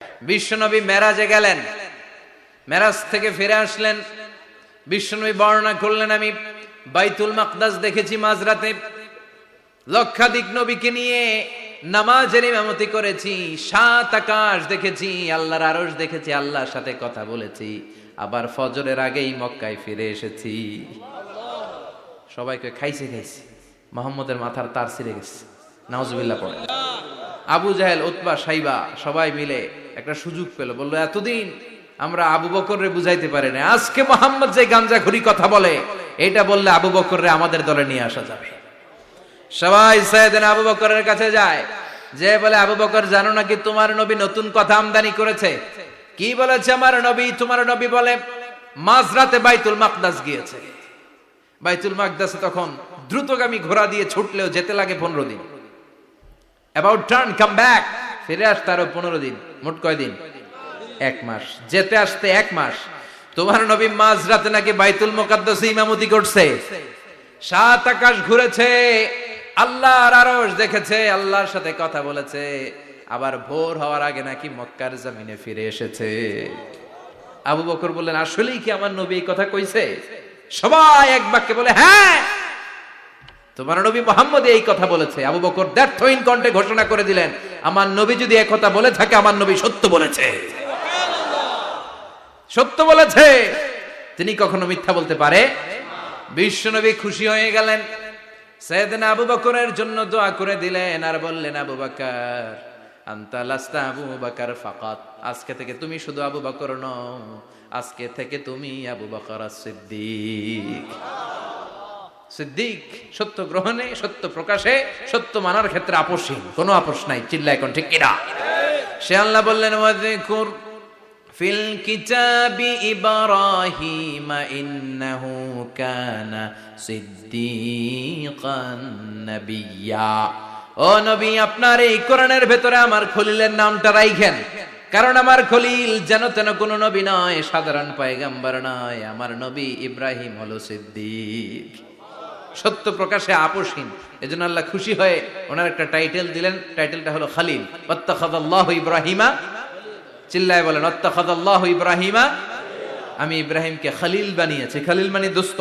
বিশ্বনবী মেরাজে গেলেন, মেরাজ থেকে ফিরে আসলেন। বিশ্বনবী বর্ণনা করলেন, আমি বাইতুল মাকদাস দেখেছি মাঝরাতে, লক্ষাধিক নবীকে নিয়ে নামাজের ইমামতি করেছি, 7 আকাশ দেখেছি, আল্লাহর আরশ দেখেছি, আল্লাহর সাথে কথা বলেছি, আবার ফজরের আগেই মক্কায় ফিরে এসেছি। সবাইকে খাইছে খাইছে, মুহাম্মদের মাথার তার ছিঁড়ে গেছে, নাউজুবিল্লাহ পড়ে। আবু জাহেল, উতবা, সাইবা সবাই মিলে একটা সুযোগ পেল, বললো এতদিন আমরা আবু বকররে বুঝাইতে পারি না, আজকে মুহাম্মদ যে গাঞ্জাখুরি কথা বলে এটা বললে আবু বকররে আমাদের দলে নিয়ে আসা যাবে। সবাই সাইয়েদনা আবু বকরের কাছে যায়, যে বলে আবু বকর জানো নাকি তোমার নবী নতুন কথা আমদানি করেছে? কি বলেছে আমার নবী? তোমার নবী বলে মাঝরাতে বাইতুল মাকদাস গিয়েছে। বাইতুল মাকদাসে তখন দ্রুতগামী ঘোড়া দিয়ে ছুটলেও যেতে লাগে 15 দিন। অ্যাবাউট টার্ন কাম ব্যাক, ফিরে আসতে আরো 15 দিন, মোট কয় দিন? 1 মাস, যেতে আসতে 1 মাস। তোমার নবী মাঝরাতে নাকি বাইতুল মুকাদ্দাসে ইমামতি করছে, 7 আকাশ ঘুরেছে, আল্লাহর আরশ দেখেছে, আল্লাহর সাথে কথা বলেছে, আবার ভোর হওয়ার আগে নাকি মক্কার জমিনে ফিরে এসেছে। আবু বকর বললেন, আসলেই কি আমার নবী এই কথা কইছে? সবাই এক বাক্যে বলে, হ্যাঁ তোমার নবী মুহাম্মদ এই কথা বলেছে। আবু বকর দ্ব্যর্থহীন কণ্ঠে ঘোষণা করে দিলেন, আমার নবী যদি এই কথা বলে থাকে, আমার নবী সত্য বলেছে, সত্য বলেছে, তিনি কখনো মিথ্যা বলতে পারে? বিশ্বনবী খুশি হয়ে গেলেন, সাইয়েদনা আবু বকরের জন্য দোয়া করে দিলেন, আর বললেন, আবু বকর আনতা লাস্তা আবু বকর ফাকাত, আজকে থেকে তুমি শুধু আবু বকর নও, আজকে থেকে তুমি আবু বকর সিদ্দিক। সিদ্দিক, সত্য গ্রহণে, সত্য প্রকাশে, সত্য মানার ক্ষেত্রে আপোষহীন, কোনো আপোষ নাই। চিল্লায় কোন ঠিক কিনা? সে আল্লাহ বললেন, ওয়াযকুর ফিল কিতাবি ইব্রাহিম ইন্নাহু কানা সিদ্দিকান নাবিয়্যা। ও নবী, আপনার এই কোরআনের ভেতরে আমার খলিলের নামটা রাখেন, কারণ আমার খলিল যেন তেন কোনো নবী নয়, সাধারণ পয়গম্বর নয়, আমার নবী ইব্রাহিম হলো সিদ্দিক, সত্য প্রকাশে আপোষহীন। এজন্য আল্লাহ খুশি হয়ে ওনার একটা টাইটেল দিলেন, টাইটেলটা হলো খলিল। ওয়াত্তাখাযাল্লাহু ইব্রাহিমা, চিল্লায় বলেন, ওয়াত্তাখাযাল্লাহু ইব্রাহিমা, আমি ইব্রাহিমকে খলিল বানিয়েছি। খলিল মানে দোস্ত।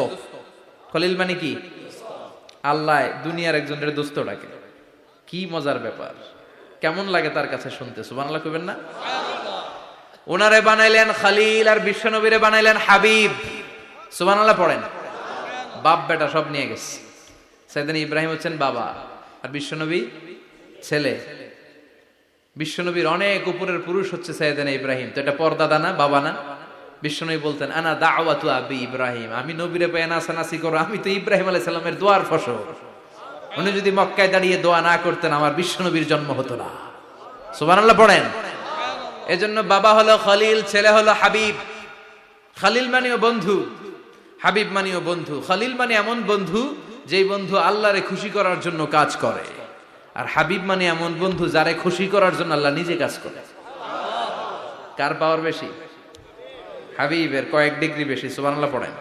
খলিল মানে কি? আল্লাহ দুনিয়ার একজনের দোস্ত ডাকে, কি মজার ব্যাপার, কেমন লাগে তার কাছে শুনতে? সুবহানাল্লাহ কইবেন না? ওনারে বানাইলেন খলিল, আর বিশ্বনবীরে বানাইলেন হাবিব। সুবহানাল্লাহ পড়েন। বাপ বেটা সব নিয়ে গেছে। সাইয়েদনা ইব্রাহিম হচ্ছেন বাবা, আর বিশ্বনবী ছেলে। বিশ্বনবীর অনেক উপরের পুরুষ হচ্ছে সাইয়েদনা ইব্রাহিম, তো এটা পরদাদা না, বাবা না? বিশ্বনবী বলতেন, আনা দাওয়াতু আবি ইব্রাহিম, আমি নবীরে পেয়ে নাসানাসি করো, আমি তো ইব্রাহিম আলাইহিস সালামের দোয়ার ফসল। উনি যদি মক্কায় দাঁড়িয়ে দোয়া না করতেন, আমার বিশ্বনবীর জন্ম হতো না। সুবহানাল্লাহ পড়েন। এজন্য বাবা হলো খলিল, ছেলে হলো হাবিব। খলিল মানেও বন্ধু, হাবিব মানেও বন্ধু। খলিল মানে এমন বন্ধু যেই বন্ধু আল্লাহরে খুশি করার জন্য কাজ করে, আর হাবিব মানে এমন বন্ধু যারে খুশি করার জন্য আল্লাহ নিজে কাজ করে। কার পাওয়ার বেশি? হাবিবের কয়েক ডিগ্রি বেশি। সুবহানাল্লাহ পড়েন।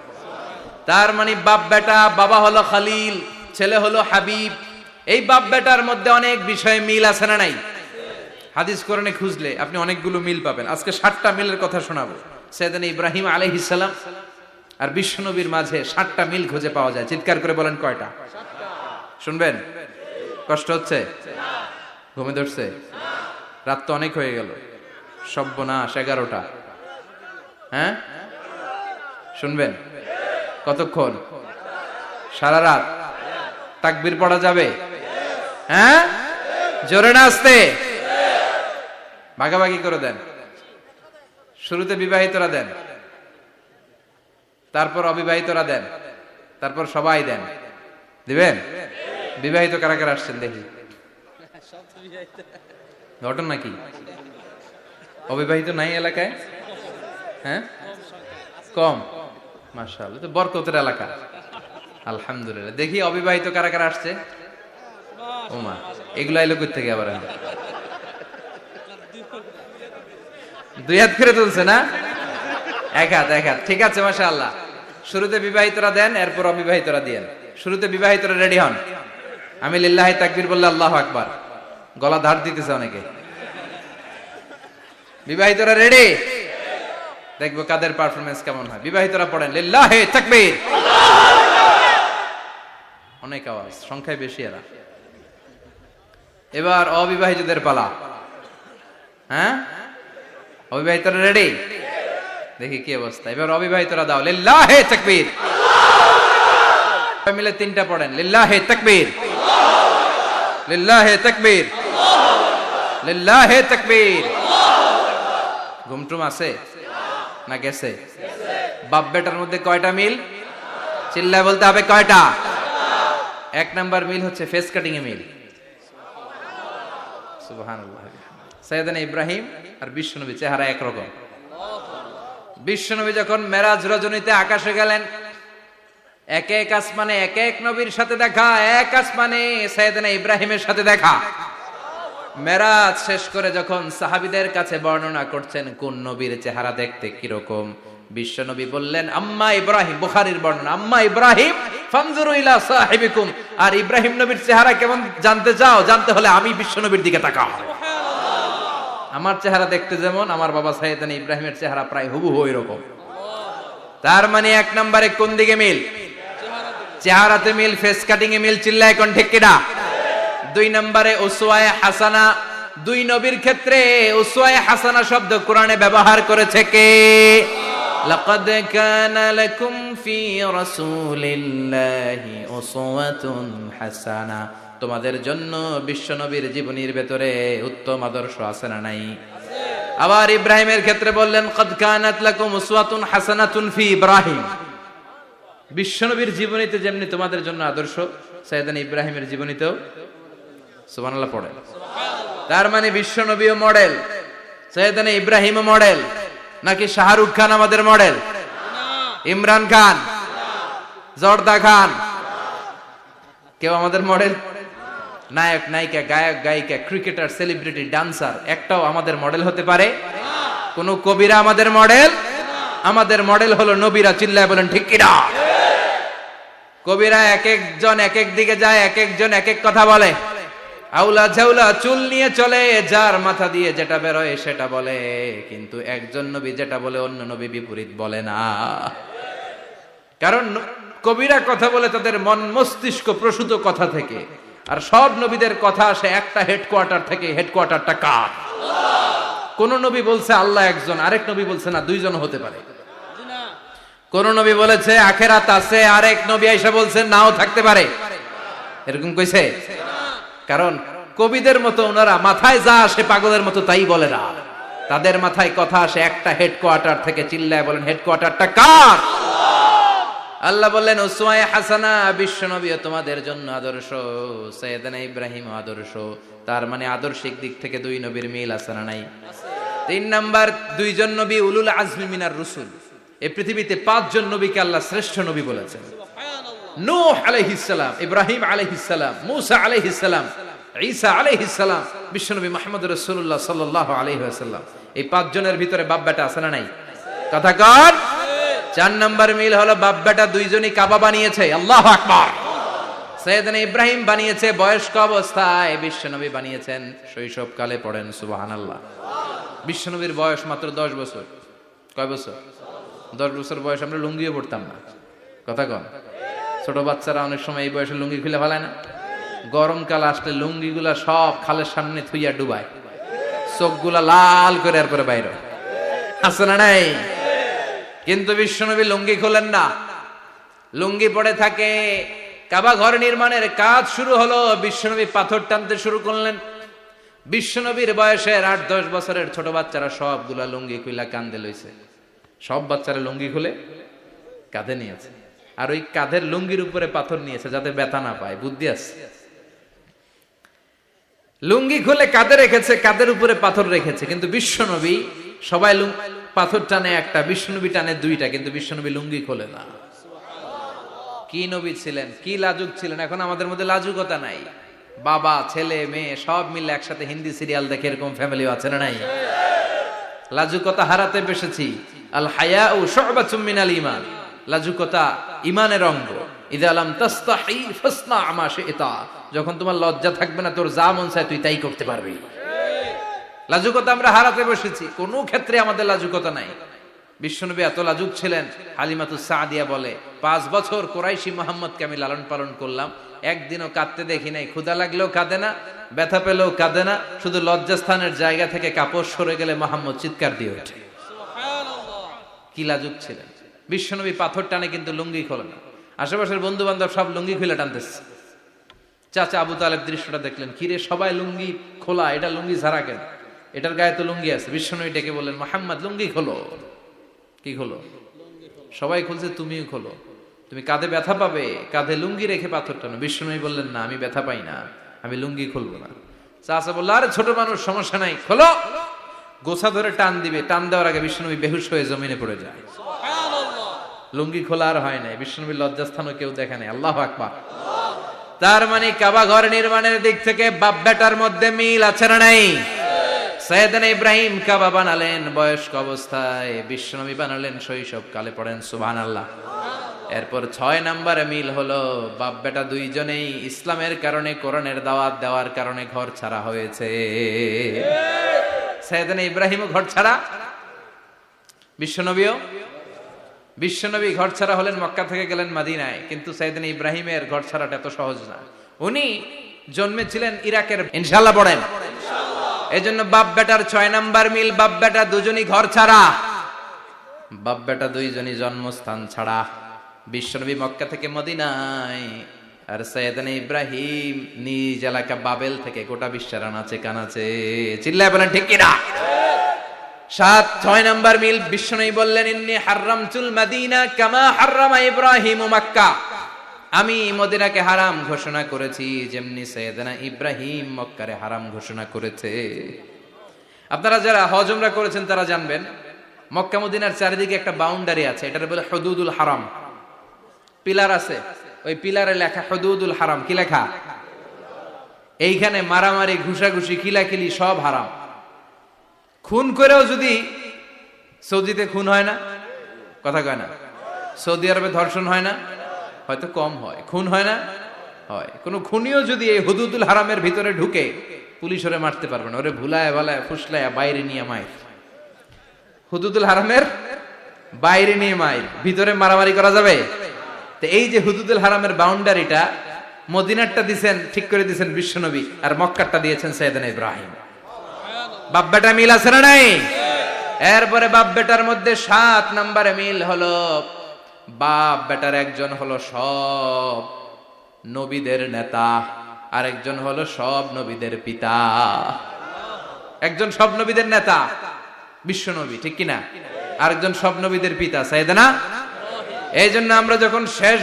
তার মানে বাপ বেটা, বাবা হলো খলিল, ছেলে হলো হাবিব। এই বাপ বেটার মধ্যে অনেক বিষয়ে মিল আছে না নাই? হাদিস কোরআনে খুঁজলে আপনি অনেকগুলো মিল পাবেন। আজকে 7টা মিলের কথা শোনাবো। সাইয়েদনা ইব্রাহিম আলাইহিস সালাম আর বিশ্বনবীর মাঝে 7টা মিল খুঁজে পাওয়া যায়। চিৎকার করে বলেন, কয়টা? শুনবেন? কষ্ট হচ্ছে? ঘুমে ধরছে? রাত তো অনেক হয়ে গেল, সর্বনাশ, 11টা। হ্যাঁ, শুনবেন? কতক্ষণ? সারা রাত? তাকবীর পড়া যাবে? হ্যাঁ, জোরে না আস্তে? ভাগাভাগি করে দেন। শুরুতে বিবাহিতরা দেন, তারপর অবিবাহিতরা দেন, তারপর সবাই দেন। দিবেন? বিবাহিত কারা কারা আসছেন দেখি? ঘটন নাকি? অবিবাহিত নাই এলাকায়? হ্যাঁ, কম। মাশাআল্লাহ, তো বরকতের এলাকা, আলহামদুলিল্লাহ। দেখি অবিবাহিত কারা কারা আসছে? ওমা, এগুলো আইলো কই থেকে আবার? 2 হাত করে তুলছে না? 1 হাত, 1 হাত। ঠিক আছে, মাশাআল্লাহ। শুরুতে বিবাহিতরা দেন, এরপর অবিবাহিতরা দিয়েন। শুরুতে বিবাহিতরা রেডি হন। আমি লিল্লাহি তাকবীর বললে আল্লাহু আকবার। গলা ধার দিতেছে অনেকে। বিবাহিতরা রেডি? দেখবো কাদের পারফরমেন্স কেমন হয়। বিবাহিতরা পড়েন লিল্লাহি তাকবীর। অনেক আওয়াজ, সংখ্যায় বেশি এরা। এবার অবিবাহিতদের পালা। হ্যাঁ, অবিবাহিতরা রেডি? দেখি কি অবস্থা। এবার অবিবাহিতরা দাও লিল্লাহি তাকবীর। মিলে তিনটা পড়েন লিল্লাহি তাকবীর, লিল্লাহি তাকবীর, লিল্লাহি তাকবীর। ঘুমটুম আছে না গেছে? বাপ বেটার মধ্যে কয়টা মিল? চিল্লায় বলতে হবে কয়টা? এক নাম্বার মিল হচ্ছে ফেস কাটিং এ মিল। সুবহানাল্লাহ। সাইয়েদনা ইব্রাহিম আর বিশ্বনবী চেহারা একরকম। বিশ্বনবী যখন মেরাজ রজনীতে আকাশে গেলেন, এক এক আসমানে এক এক নবীর সাথে দেখা, এক আসমানে সাইয়েদনা ইব্রাহিমের সাথে দেখা। মেরাজ শেষ করে যখন সাহাবীদের কাছে বর্ণনা করছেন কোন নবীর চেহারা দেখতে কিরকম, বিশ্বনবী বললেন আম্মা ইব্রাহিম, বুখারীর বর্ণনা, আম্মা ইব্রাহিম ফানজুরু ইলা সাহিবিকুম। আর ইব্রাহিম নবীর চেহারা কেমন জানতে চাও? জানতে হলে আমি বিশ্বনবীর দিকে তাকাও। আমার চেহারা দেখতে যেমন, আমার বাবা সাইয়েদনা ইব্রাহিমের চেহারা প্রায় হুবহু এরকম। তার মানে এক নম্বরে কোন দিকে মিল? চেহারাতে মিল, ফেস কাটিং এ মিল। চিল্লায় কোন ঠিক কিনা? দুই নম্বরে উসওয়ায়ে হাসানা। দুই নবীর ক্ষেত্রে উসওয়ায়ে হাসানা শব্দ কোরআনে ব্যবহার করেছে কে? লাকাদ কানা লাকুম ফি রাসূলিল্লাহি উসওয়াতুন হাসানা। তোমাদের জন্য বিশ্বনবীর জীবনীর ভেতরে উত্তম আদর্শ আছে না নাই? আবার ইব্রাহিমের ক্ষেত্রে বললেন ক্বাদ কানাত লাকুম উসওয়াতুন হাসানাতুন ফি ইব্রাহিম। বিশ্বনবীর জীবনীতে যেমনি তোমাদের জন্য আদর্শ, সাইয়েদনা ইব্রাহিমের জীবনীতেও সুবহানাল্লাহ পড়ে। তার মানে বিশ্বনবীও মডেল, সাইয়েদনা ইব্রাহিমও মডেল। নাকি শাহরুখ খান আমাদের মডেল? ইমরান খান, জর্দা খান কেউ আমাদের মডেল? নায়ক নায়িকা, গায়ক গায়িকা, ক্রিকেটার, সেলিব্রিটি, ডান্সার একটাও আমাদের মডেল হতে পারে? কোন কবিরা আমাদের মডেল? আমাদের মডেল হলো নবীরা। চিল্লায় বলেন ঠিক কিনা? কবিরা এক একজন এক এক দিকে যায়, এক একজন এক এক কথা বলে। আউলা ঝাউলা চুল নিয়ে চলে, যার মাথা দিয়ে যেটা বেরোয় সেটা বলে। কিন্তু একজন নবী যেটা বলে অন্য নবী বিপরীত বলে না। কারণ কবিরা কথা বলে তাদের মন মস্তিষ্ক প্রসূত কথা থেকে, আর সব নবীদের কথা আসে একটা হেডকোয়ার্টার থেকে। হেডকোয়ার্টারটা কার? কোন নবী বলছে আল্লাহ একজন, আরেক নবী বলছে না দুইজন হতে পারে। কোন নবী বলেছে আখেরাত আছে, আরেক নবী আইসা বলছে নাও থাকতে পারে। এরকম কইছে? কারণ কবিদের মতো ওনারা মাথায় যা আসে পাগলের মতো তাই বলে না। তাদের মাথায় কথা আসে একটা হেডকোয়ার্টার থেকে। চিল্লায় বলেন হেডকোয়ার্টারটা কার? আল্লাহ বললেন উসওয়ায়ে হাসানা। বিশ্বনবী তোমাদের জন্য আদর্শ, সাইয়েদনা ইব্রাহিম আদর্শ। তার মানে আদর্শিক দিক থেকে দুই নবীর মিল আছে না নাই? তিন নাম্বার, দুইজন নবী উলুল আজমি মিনার রাসূল। এই পৃথিবীতে পাঁচজন নবীকে আল্লাহ শ্রেষ্ঠ নবী বলেছেন। নূহ আলাইহিস সালাম, ইব্রাহিম আলাইহিস সালাম, মূসা আলাইহিস সালাম, ঈসা আলাইহিস সালাম, বিশ্বনবী মুহাম্মদ রাসূলুল্লাহ সাল্লাল্লাহু আলাইহি ওয়াসাল্লাম। এই পাঁচজনের ভিতরে বাপ বেটা আছে না নাই? কথা কর। চার নাম্বার মিল হলো বাপ বেটা দুইজনই কাবা বানিয়েছে। আল্লাহু আকবার। সাইয়েদনা ইব্রাহিম বানিয়েছে বয়স্ক অবস্থায়, বিশ্বনবী বানিয়েছেন শৈশবকালে। পড়েন সুবহানাল্লাহ। বিশ্বনবীর বয়স মাত্র 10 বছর। কয় বছর? 10 বছর বয়স আমরা লুঙ্গিও পড়তাম না। কথা কন। ছোট বাচ্চারা অনেক সময় এই বয়সে লুঙ্গি খুলে ফেলায় না? গরমকাল আসলে লুঙ্গিগুলা সব খালের সামনে থুইয়া ডুবায়, চোখগুলা লাল করে এরপরে বাইরে। আছে না নাই? কিন্তু বিশ্বনবী লুঙ্গি খোলেন না, লুঙ্গি পড়ে থাকে। কাবা ঘর নির্মাণের কাজ শুরু হলো, বিশ্বনবী পাথর টানতে শুরু করলেন। বিশ্বনবীর বয়সের 8-10 বছরের ছোট বাচ্চারা সবগুলা লুঙ্গি খুইলা কাঁধে লইছে। সব বাচ্চারা লুঙ্গি খুলে কাঁধে নিয়েছে, আর ওই কাঁধের লুঙ্গির উপরে পাথর নিয়েছে যাতে ব্যথা না পায়। বুদ্ধি আছে। লুঙ্গি খুলে কাঁধে রেখেছে, কাঁধের উপরে পাথর রেখেছে। কিন্তু বিশ্বনবী, সবাই পাথর টানে একটা, বিশ্বনবী টানে দুইটা, কিন্তু বিশ্বনবী লুঙ্গি খোলে না। কি নবী ছিলেন, কি লাজুক ছিলেন। এখন আমাদের মধ্যে লাজুকতা নাই। বাবা ছেলে মেয়ে সব মিলে একসাথে হিন্দি সিরিয়াল দেখে, এরকম ফ্যামিলি আছে না নাই? লাজুকতা হারাতে বসেছি। আল হায়াউ শু'বাতুম মিনাল ঈমান। লাজুকতা ঈমানের অঙ্গ। ইযা লাম তাস্তাহি ফাসনা মা শি'তা। যখন তোমার লজ্জা থাকবে না, তোর যা মন চায় তুই তাই করতে পারবি। লাজুকতা আমরা হারাতে বসেছি, কোনো ক্ষেত্রে আমাদের লাজুকতা নাই। বিশ্বনবী এত লাজুক ছিলেন, হালিমাতুস সাদিয়া বলে 5 বছর কুরাইশি মুহাম্মদকে আমি লালন পালন করলাম, একদিনও কাঁদতে দেখি নাই। ক্ষুধা লাগলেও কাঁদে না, ব্যথা পেলেও কাঁদে না, শুধু লজ্জাস্থানের জায়গা থেকে কাপড় সরে গেলে মুহাম্মদ চিৎকার দিয়ে ওঠে। কি লাজুক ছিলেন বিশ্বনবী। পাথর টানে কিন্তু লুঙ্গি খোলে না। আশেপাশের বন্ধু বান্ধব সব লুঙ্গি খুলে টানতেছে। চাচা আবু তালেব দৃশ্যটা দেখলেন, কিরে সবাই লুঙ্গি খোলা, এটা লুঙ্গি ছাড়া কেন? এটার গায়ে তো লুঙ্গি আছে। বিশ্বনবী ডেকে বললেন, মুহাম্মদ লুঙ্গি খোলো। কি খোলো? সবাই খুলছে, তুমিও খোলো। তুমি কাঁধে ব্যথা পাবে, কাঁধে লুঙ্গি রেখে পাথর টানো। বিশ্বনবী বললেন, না আমি ব্যথা পাই না, আমি লুঙ্গি খুলবো না। চাচা বলল, আরে ছোট মানুষ, সমস্যা নাই, খোলো। গোছা ধরে টান দিবে, টান দেওয়ার আগে বিশ্বনবী বেহুশ হয়ে জমিনে পড়ে যায়। লুঙ্গি খোলা আর হয় নাই। বিশ্বনবীর লজ্জাস্থানও কেউ দেখে নাই। আল্লাহু আকবার। তার মানে কাবা ঘর নির্মাণের দিক থেকে বাপ বেটার মধ্যে মিল আছে না নাই? সাইয়েদনা ইব্রাহিম কাবা বানালেন বয়স্ক অবস্থায়, বিশ্বনবী বানালেন শৈশবকালে। পড়েন সুবহানাল্লাহ। এরপর 6 নম্বরে মিল হলো, বাপ বেটা দুইজনেই ইসলামের কারণে, কোরআনের দাওয়াত দেওয়ার কারণে ঘর ছাড়া হয়েছে। সাইয়েদনা ইব্রাহিমও ঘর ছাড়া, বিশ্বনবী ঘর ছাড়া হলেন, মক্কা থেকে গেলেন মদিনায়। কিন্তু সাইয়েদনা ইব্রাহিমের ঘর ছাড়াটা এত সহজ না। উনি জন্মেছিলেন ইরাকের। ইনশাআল্লাহ পড়েন। এজন্য বাপ বেটার 6 নাম্বার মিল, বাপ বেটা দুজনই ঘর ছাড়া, বাপ বেটা দুইজনই জন্মস্থান ছাড়া। বিশ্বনবী মক্কা থেকে মদিনায়, আর সাইয়েদনা ইব্রাহিম নিজ এলাকা বাবেল থেকে গোটা বিশ্বের আনাচে কানাচে। চিল্লায় বলেন ঠিক কিনা? 6 নাম্বার মিল, বিশ্বনবী বললেন, ইন্নী হারামতুল মাদিনা কামা হারামা ইব্রাহিম মক্কা। আমি মদিনাকে হারাম ঘোষণা করেছি যেমনি সাইয়েদনা ইব্রাহিম মক্কারে হারাম ঘোষণা করেছে। আপনারা যারা হজ উমরা করেছেন তারা জানবেন, মক্কা মদিনার চারিদিকে একটা বাউন্ডারি আছে, এটার বলে হুদুদুল হারাম। পিলার আছে, ওই পিলারে লেখা হুদুদুল হারাম। কি লেখা? এইখানে মারামারি, ঘুষাঘুষি, কিলাকিলি সব হারাম। খুন করেও যদি, সৌদিতে খুন হয় না, কথা কয় না? সৌদি আরবে ধর্ষণ হয় না, হয়তো কম হয়, খুন হয় না, হয়। কোন খুনিও যদি এই হুদুদুল হারামের ভিতরে ঢুকে, পুলিশ ওরে মারতে পারবে না। ওরে ভুলায় ভালায় ফুসলায় বাইরে নিয়ে মায়ের। হুদুদুল হারামের বাইরে নিয়ে মায়ের, ভিতরে মারামারি করা যাবে? তো এই যে হুদুদুল হারামের বাউন্ডারিটা, মদিনারটা দিয়েছেন, ঠিক করে দিয়েছেন বিশ্বনবী, আর মক্কারটা দিয়েছেন সাইয়েদনা ইব্রাহিম। বাপ বেটা মিল আছে না নাই? এরপরে বাপ বেটার মধ্যে 7 নম্বরে মিল হলো, বাপ বেটার একজন হলো সব নবীদের নেতা, আর একজন হলো সব নবীদের পিতা। একজন সব নবীদের নেতা বিশ্বনবী, ঠিক কিনা? আরেকজন সব নবীদের পিতা সাইয়েদনা। এই জন্য আমরা যখন শেষ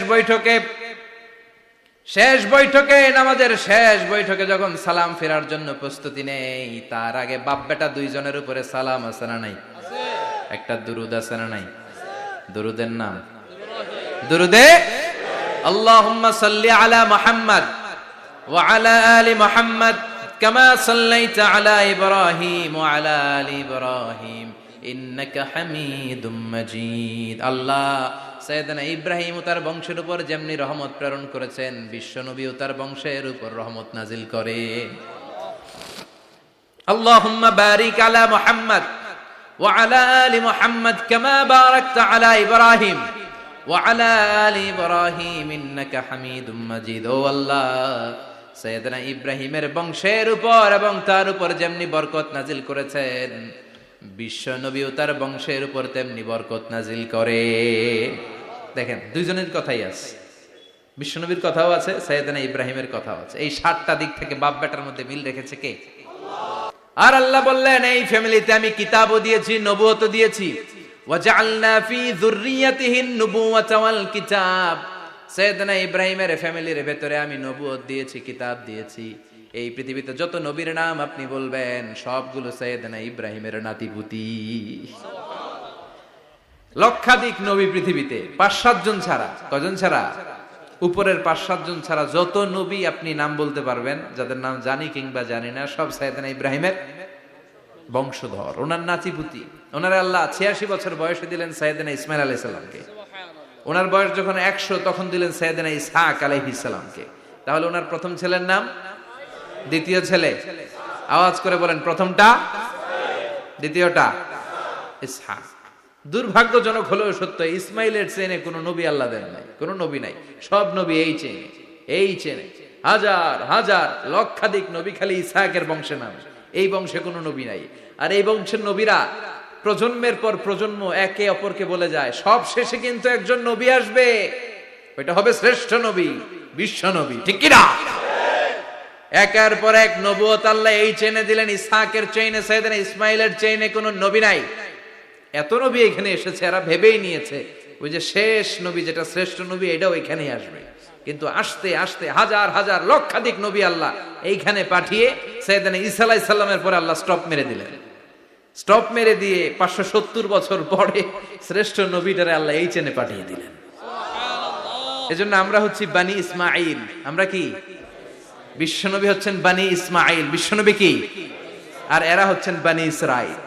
বৈঠকে নামাজের শেষ বৈঠকে যখন সালাম ফেরার জন্য প্রস্তুতি নেই, তার আগে বাপ বেটা দুইজনের উপরে সালাম আছে না নাই? একটা দুরুদ আছে না নাই? দুরুদের নাম দুরুদে আল্লাহুম্মা সাল্লি আলা মুহাম্মদ ওয়া আলা আলি মুহাম্মদ কামা সাল্লাইতা আলা ইব্রাহিম ওয়া আলা আলি ইব্রাহিম ইন্নাকা হামিদুম মাজিদ। আল্লাহ সাইয়েদনা ইব্রাহিম ও তার বংশের উপর যেমনি রহমত প্রেরণ করেছেন, বিশ্বনবী ও তার বংশের উপর রহমত নাজিল করে। আল্লাহুম্মা বারিক আলা মুহাম্মদ ওয়া আলা আলি মুহাম্মদ কামা বারাকতা আলা ইব্রাহিম ওয়া আলা আলি ইব্রাহিম ইন্নাকা হামিদুম মাজিদ। ও আল্লাহ, সাইয়েদনা ইব্রাহিমের বংশের উপর এবং তার উপর যেমনি বরকত নাজিল করেছেন, বিশ্বনবী ও তার বংশের উপর তেমনি বরকত নাজিল করে। দেখেন, দুইজনের কথাই আছে, বিশ্বনবীর কথাও আছে, সাইয়েদনা ইব্রাহিমের কথাও আছে। এই 7টা দিক থেকে বাপ বেটার মধ্যে মিল রেখেছে কে? আর আল্লাহ বললেন, এই ফ্যামিলিতে আমি কিতাবও দিয়েছি, নবুয়তও দিয়েছি। ওয়াজআলনা ফি যুররিয়াতিহিন নুবুওয়াতা ওয়াল কিতাব। সাইয়েদনা ইব্রাহিমের ফ্যামিলির ভেতরে আমি নবুয়ত দিয়েছি, কিতাব দিয়েছি। এই পৃথিবীতে যত নবীর নাম আপনি বলবেন, সবগুলো সাইয়েদনা ইব্রাহিমের নাতিপুতি। লক্ষাধিক নবী পৃথিবীতে, 5-7 জন ছাড়া। কজন ছাড়া? উপরের 5-7 জন ছাড়া যত নবী আপনি নাম বলতে পারবেন, যাদের নাম জানি কিংবা জানি না, সব সাইয়েদনা ইব্রাহিমের বংশধর, ওনার নাতিপুতি। ওনার আল্লাহ 86 বছর বয়সে দিলেন সাইয়েদনা ইসমাইল আলাইহিস সালামকে। ওনার বয়স যখন 100 তখন দিলেন সাইয়েদনা ইসহাক আলাইহিস সালামকে। তাহলে ওনার প্রথম ছেলের নাম, দ্বিতীয় ছেলে, আওয়াজ করে বলেন প্রথমটা দ্বিতীয়টা ইসহাক। দুর্ভাগ্যজনক হলেও সত্য, ইসমাইলের চেনে কোনো নবী আল্লাহ দেন নাই, কোনো নবী নাই। সব নবী এই চেনে হাজার হাজার লক্ষাধিক নবী খালি ইসহাকের বংশে নামে, এই বংশে কোনো নবী নাই। আর এই বংশের নবীরা প্রজন্মের পর প্রজন্ম একে অপরকে বলে যায়, সব শেষে কিন্তু একজন নবী আসবে, ওইটা হবে শ্রেষ্ঠ নবী, বিশ্ব নবী, ঠিক কিনা? একের পর এক নবুয়ত আল্লাহ এই চেনে দিলেন। ইসহাকের চেইনে, সাইয়েদনা ইসমাইলের চেইনে কোনো নবী নাই। এত নবী এখানে এসেছে, এরা ভেবেই নিয়েছে ওই যে শেষ নবী যেটা শ্রেষ্ঠ নবী এটাও এখানেই আসবে। কিন্তু আস্তে আস্তে হাজার হাজার লক্ষাধিক নবী আল্লাহ এইখানে পাঠিয়ে সাইয়েদনা ঈসা আলাইহিস সালামের পরে আল্লাহ স্টপ মেরে দিলেন। স্টপ মেরে দিয়ে 570 বছর পরে শ্রেষ্ঠ নবীটারে আল্লাহ এই চেনে পাঠিয়ে দিলেন। এজন্য আমরা হচ্ছি বানি ইসমাইল। আমরা কি? বিশ্বনবী হচ্ছেন বানি ইসমাইল, বিশ্বনবী কি? আর এরা হচ্ছেন বানি Israil.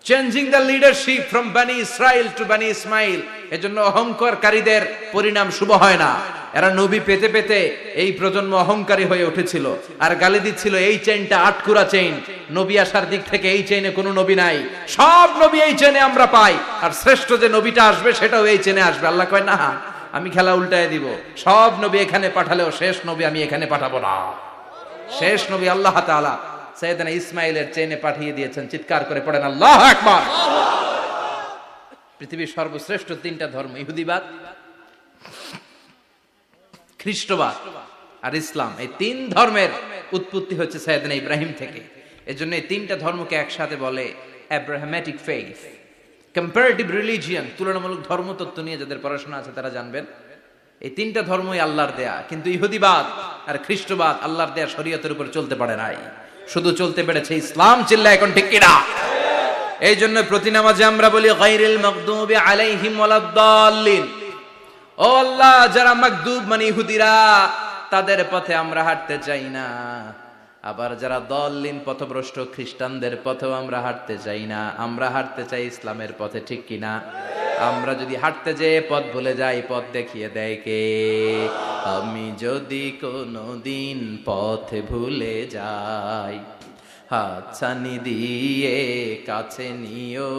Changing the leadership from বানি ইসরাইল টু বানি ইসমাইল। এজন্য অহংকারকারীদের পরিণাম শুভ হয় না। এরা নবী পেতে পেতে এই প্রজন্ম অহংকারী হয়ে উঠেছিল আর গালি দিচ্ছিল এই চেইনটা আটকুরা চেইন, নবী আসার দিক থেকে এই চেইনে কোনো নবী নাই, সব নবী এই চেইনে আমরা পাই, আর শ্রেষ্ঠ যে নবীটা আসবে সেটাও এই চেইনে আসবে। আল্লাহ কয় না, আমি খেলা উল্টায় দিব, সব নবী এখানে পাঠালেও শেষ নবী আমি এখানে পাঠাবো না। শেষ নবী আল্লাহ তাআলা সাইয়েদনা ইসমাইলের চেইনে পাঠিয়ে দিয়েছেন। চিৎকার করে পড়েন আল্লাহু আকবার। পৃথিবীর সর্বশ্রেষ্ঠ তিনটা ধর্ম, ইহুদিবাদ, খ্রিস্টবাদ আর ইসলাম, এই তিন ধর্মের উৎপত্তি হচ্ছে সাইয়েদনা ইব্রাহিম থেকে। এজন্য এই তিনটা ধর্মকে একসাথে বলে আব্রাহামেটিক ফেইথ, কম্পারেটিভ রিলিজিয়ন। তুলনামূলক ধর্মতত্ত্ব নিয়ে যাদের পড়াশোনা আছে তারা জানবেন এই তিনটা ধর্মই আল্লাহর দেয়া, কিন্তু ইহুদিবাদ আর খ্রিস্টবাদ আল্লাহর দেয়া শরীয়তের উপর চলতে পারে নাই, শুধু চলতে পেরেছে ইসলাম। চিল্লা এখন ঠিক কিনা? এই জন্য প্রতি নামাজে আমরা বলি গায়রিল মাগদুবি আলাইহিম ওয়ালাদ-দাল্লিন। ও আল্লাহ, যারা মাগদুব মানে ইহুদিরা, তাদের পথে আমরা হাঁটতে চাই না। আবার যারা দল্লিন পথভ্রষ্ট খ্রিস্টানদের পথেও আমরা হাঁটতে চাই না, আমরা হাঁটতে চাই ইসলামের পথে, ঠিক কিনা? আমরা যদি হাঁটতে যেয়ে পথ ভুলে যাই, পথ দেখিয়ে দেয় কে? আমি যদি কোনোদিন পথে ভুলে যাই, হাতছানি দিয়ে কাছে নিও,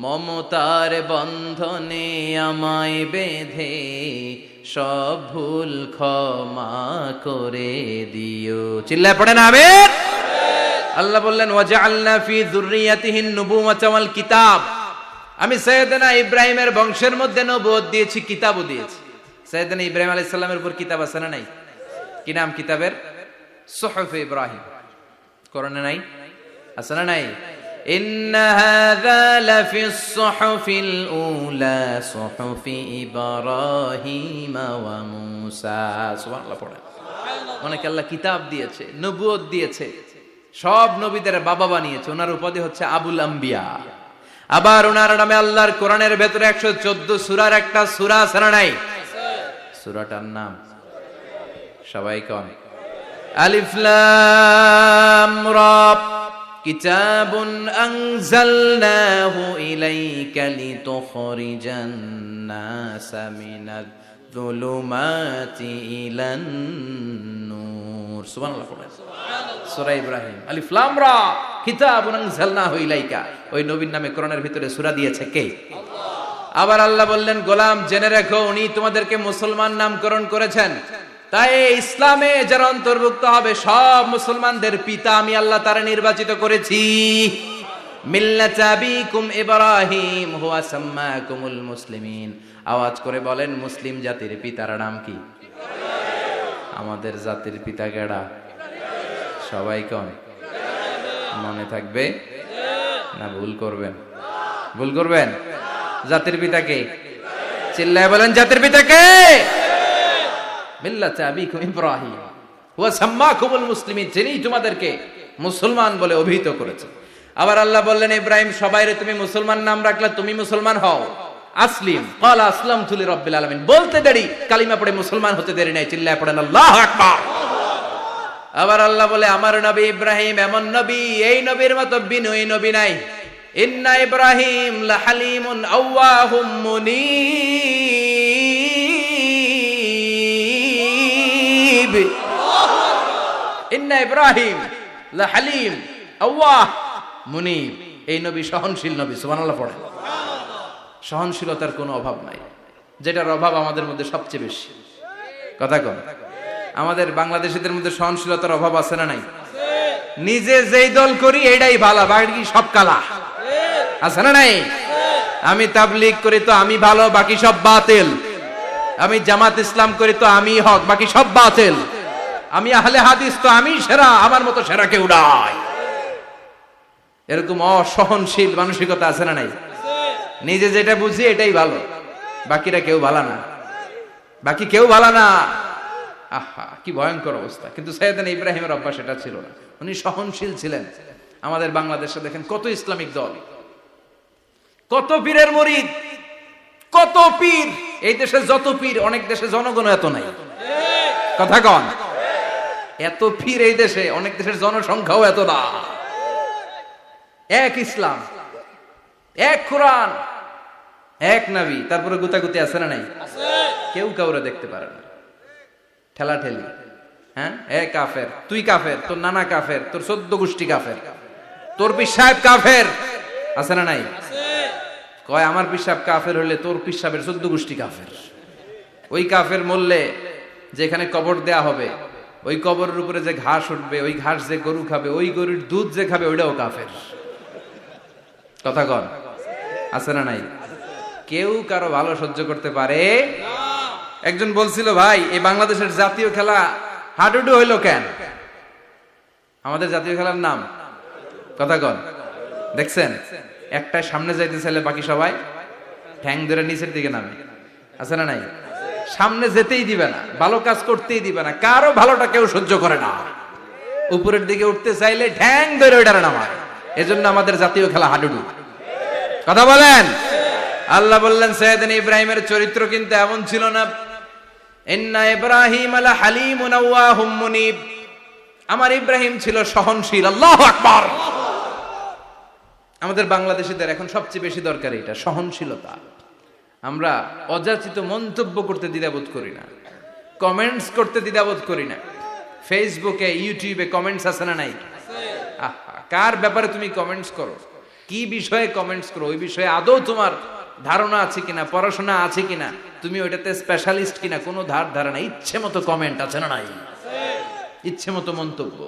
মমতার বন্ধনে আমায় বেঁধে সব ভুল ক্ষমা করে দিও। চিল্লায় পড়েন আমিন। আল্লাহ বললেন ওয়াজআলনা ফি যুররিয়াতিহিন নুবুওয়াতা ওয়াল কিতাব। আমি সাইয়েদনা ইব্রাহিমের বংশের মধ্যে নবুয়ত দিয়েছি, কিতাবও দিয়েছি। সাইয়েদনা ইব্রাহিম আলাইহিস সালামের উপর কিতাব আছে না নাই? কি নাম কিতাবের? সুহুফ ইব্রাহিম। কোরআনে নাই? আছে না নাই? ইন্না হাযা লাফিস সুহুফিল উলা সুহুফি ইব্রাহিম ওয়া মূসা। সুবহানাল্লাহ পড়ে। অনেক আল্লাহ কিতাব দিয়েছে, নবুয়ত দিয়েছে, সব নবীদের বাবা বানিয়েছে। ওনার উপাধি হচ্ছে আবুল আম্বিয়া। আবার ওনার নামে আল্লাহর কোরআনের ভেতরে 114 সূরার একটা সূরা আছে না নাই? সূরাটার নাম সবাই কোন? আলিফ লাম রা। কিতাবুন আনজালনাহু ইলাইকা লিতুখরিজান নাসা মিনাজ যুলুমাতি ইলান নূর। সুবহানাল্লাহ পড়েন। সূরা ইব্রাহিম, আলিফ লাম রা, কিতাবুন আনজালনাহু ইলাইকা। ওই নবীর নামে কোরআনের ভিতরে সূরা দিয়েছে কে? আল্লাহ। আবার আল্লাহ বললেন, গোলাম জেনে রাখো, উনি তোমাদেরকে মুসলমান নামকরণ করেছেন। তাই ইসলামে যারা অন্তর্ভুক্ত হবে সব মুসলমানদের পিতা আমি আল্লাহ তারা নির্বাচিত করেছি। মিল্লাতা আবিকুম ইব্রাহিম হুয়া সাম্মাকুমুল মুসলিমিন। আওয়াজ করে বলেন, মুসলিম জাতির পিতার নাম কি? আমাদের জাতির পিতা কেডা? সবাই কোন? মনে থাকবে না ভুল করবেন? ভুল করবেন? জাতির পিতা কে? চিল্লায় বলেন, জাতির পিতা কে? মিল্লাতা আবিকুম ইব্রাহিম হুয়া সাম্মাকুমুল মুসলিমিন, যিনি তোমাদেরকে মুসলমান বলে অভিহিত করেছে। আবার আল্লাহ বললেন, ইব্রাহিম সবাইরে তুমি মুসলমান নাম রাখলে, তুমি মুসলমান হও। আসলিম ক্বালা আসলামতু লিরাব্বিল আলামিন বলতে দেরি, কালিমা পড়ে মুসলমান হতে দেরি নাই। চিল্লায় পড়েন আল্লাহু আকবার। আবার আল্লাহ বলে, আমার নবী ইব্রাহিম এমন নবী, এই নবীর মতো বিনয়ী নবী নাই। ইন্না ইব্রাহিম লাহালিমুন আওয়াহুম মুনীব। ইন্না ইব্রাহিম লাহালিম আওয়াহ মুনিব। এই নবী সহনশীল নবী, সুবহানাল্লাহ পড়ে। সহনশীলতার কোনো অভাব নাই, যেটার অভাব আমাদের মধ্যে সবচেয়ে বেশি। কথা কন, আমাদের বাংলাদেশিদের মধ্যে সহনশীলতার অভাব আছে না নাই? নিজে যেই দল করি এটাই ভালো, বাকি সব কালা, আছে না নাই? আমি তাবলীগ করি তো আমি ভালো, বাকি সব বাতিল। আমি জামাত ইসলাম করি তো আমি হক, বাকি সব বাতিল। আমি আহলে হাদিস তো আমি সেরা, আমার মতো সেরা কেউ নাই। এরকম অসহনশীল মানসিকতা আছে না নাই? নিজে যেটা বুঝি এটাই ভালো, বাকিরা কেউ ভালো না, বাকি কেউ ভালো না। আহা, কি ভয়ঙ্কর অবস্থা। কিন্তু সাইয়েদনা ইব্রাহিমের অভ্যাস এটা ছিল না, উনি সহনশীল ছিলেন। আমাদের বাংলাদেশে দেখেন কত ইসলামিক দল, কত পীরের মুরিদ, কত পীর। এই দেশে যত পীর, অনেক দেশে জনগণ এত নাই। কথা কন, এত পীর এই দেশে, অনেক দেশের জনসংখ্যাও এত না। এক ইসলাম, এক কোরআন, এক নবী, তারপরে গুতাগুতি আছে না নাই? কেউ কাউরে দেখতে পারে না, ঠেলা ঠেলি। হ্যাঁ, এ কাফের, তুই কাফের, তোর নানা কাফের, তোর 14 গোষ্ঠী কাফের, তোর পীর সাহেব কাফের, আছে না নাই? কয় আমার পীর সাহেব কাফের হলে তোর পীর সাহেবের 14 গোষ্ঠী কাফের। ওই কাফের মরলে যেখানে কবর দেয়া হবে, ওই কবরের উপরে যে ঘাস উঠবে, ওই ঘাস যে গরু খাবে, ওই গরুর দুধ যে খাবে, ওইটাও কাফের। কথা কন, আছে না নাই? কেউ কারো ভালো সহ্য করতে পারে না। একজন বলছিল, ভাই এই বাংলাদেশের জাতীয় খেলা হাডুডু হইলো কেন? আমাদের জাতীয় খেলার নাম, কথা কন, দেখছেন? একটা সামনে যাইতে চাইলে বাকি সবাই ঠ্যাং ধরে নিচের দিকে নামে, আছে না নাই? সামনে যেতেই দিবে না, ভালো কাজ করতেই দিবে না, কারো ভালোটা কেউ সহ্য করে না। উপরের দিকে উঠতে চাইলে ঠ্যাং ধরে ওইটারে নামায়। এজন্য আমাদের জাতীয় খেলা হাডুডু। কথা বলেন। আল্লাহ বললেন সাইয়েদনা ইব্রাহিমের চরিত্র কিন্তু এমন ছিল না। ইন্না ইব্রাহিম আলা হালিমুন আওয়াহুম মুনিব। আমার ইব্রাহিম ছিল সহনশীল। আল্লাহু আকবার। আমাদের বাংলাদেশীদের এখন সবচেয়ে বেশি দরকার এটা, সহনশীলতা। আমরা অযাচিত মন্তব্য করতে দ্বিধাবোধ করি না, কমেন্টস করতে দ্বিধাবোধ করি না। ফেসবুকে, ইউটিউবে কমেন্টস আছে না নাই? কার ব্যাপারে তুমি কমেন্টস করো, কি বিষয়ে কমেন্টস করো, ওই বিষয়ে আদৌ তোমার ধারণা আছে কিনা, পড়াশোনা আছে কিনা, তুমি ওইটাতে স্পেশালিস্ট কিনা, কোনো ধারণা। ইচ্ছে মতো কমেন্ট আছে না নাই? ইচ্ছে মতো মন্তব্য,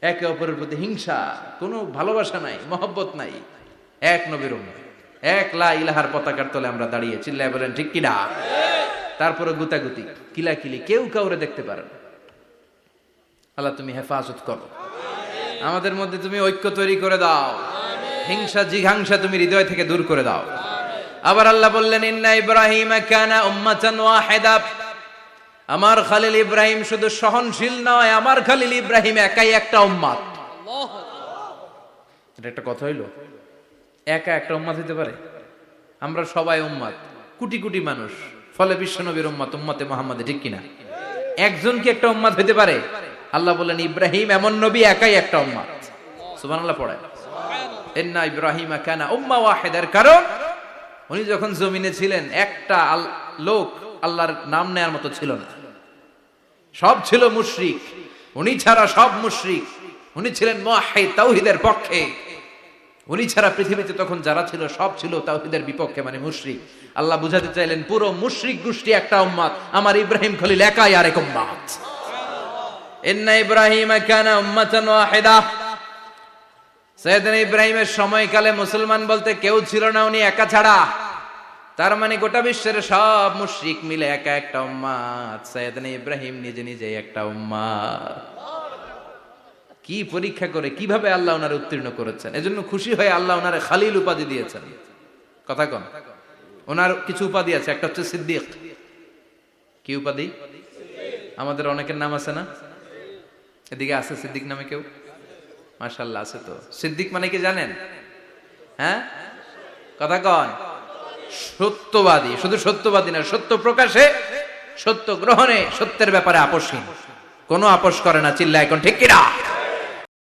একে অপরের প্রতি হিংসা, কোনো ভালোবাসা নাই, মহব্বত নাই। এক নবীর উম্মত, এক লা ইলাহার পতাকার তলে আমরা দাঁড়িয়ে, চিল্লায় বলেন ঠিক কিনা? তারপরে গুতাগুতি, কিলাকিলি, কেউ কাউরে দেখতে পারে না। আল্লাহ তুমি হেফাজত করো, আমাদের মধ্যে তুমি ঐক্য তৈরি করে দাও, হিংসা জিঘাংসা তুমি হৃদয় থেকে দূর করে দাও। আবার আল্লাহ বললেন ইন্না ইব্রাহিম কানা উম্মাতান ওয়াহিদা। আমার খলিল ইব্রাহিম শুধু সহনশীল নয়, আমার খলিল ইব্রাহিম একাই একটা উম্মত। এটা একটা কথা হইলো, একা একটা উম্মত হইতে পারে? আমরা সবাই উম্মত, কোটি কোটি মানুষ, ফলে বিশ্বনবীর উম্মত, উম্মতে মুহাম্মাদে, ঠিক কিনা? একজন কি একটা উম্মত হইতে পারে? আল্লাহ বললেন ইব্রাহিম এমন নবী, একাই একটা উম্মত। সুবহানাল্লাহ পড়ে। ইন্না ইব্রাহিম কানা উম্মাহ ওয়াহিদার কারণ উনি যখন জমিনে ছিলেন একটা লোক আল্লাহর নাম নেয়ার মতো ছিল না, সব ছিল মুশরিক। উনি ছাড়া সব মুশরিক। উনি ছিলেন মুওয়াহহিদ, তাওহীদের পক্ষে। উনি ছাড়া পৃথিবীতে তখন যারা ছিল সব ছিল তাওহীদের বিপক্ষে, মানে মুশরিক। আল্লাহ বুঝাতে চাইলেন পুরো মুশরিক গোষ্ঠী একটা উম্মত, আমার ইব্রাহিম খলিল একাই আরেক উম্মত। ইন্না ইব্রাহিম কানা উম্মাতান ওয়াহিদা। সাইয়েদনা ইব্রাহিমের সময়কালে মুসলমান বলতে কেউ ছিল না, উনি একা ছাড়া। তার মানে গোটা বিশ্বের সব মুশরিক মিলে একা একটা উম্মত, সাইয়েদনা ইব্রাহিম নিজে নিজে একটা উম্মত। কি পরীক্ষা করে, কিভাবে আল্লাহ ওনারে উত্তীর্ণ করেছেন। এজন্য খুশি হয়ে আল্লাহ ওনারে খালিল উপাধি দিয়েছেন। কথা কন, ওনার কিছু উপাধি আছে, একটা হচ্ছে সিদ্দিক। কি উপাধি? আমাদের অনেকের নাম আছে না? এদিকে আছে সিদ্দিক নামে কেউ? মাশাআল্লাহ আছে তো। সিদ্দিক মানে কি জানেন? হ্যাঁ, কথা কন। সত্যবাদী। শুধু সত্যবাদী না, সত্য প্রকাশে, সত্য গ্রহণে, সত্যের ব্যাপারে আপোষহীন, কোনো আপোষ করে না। চিল্লায় এখন ঠিক কিনা?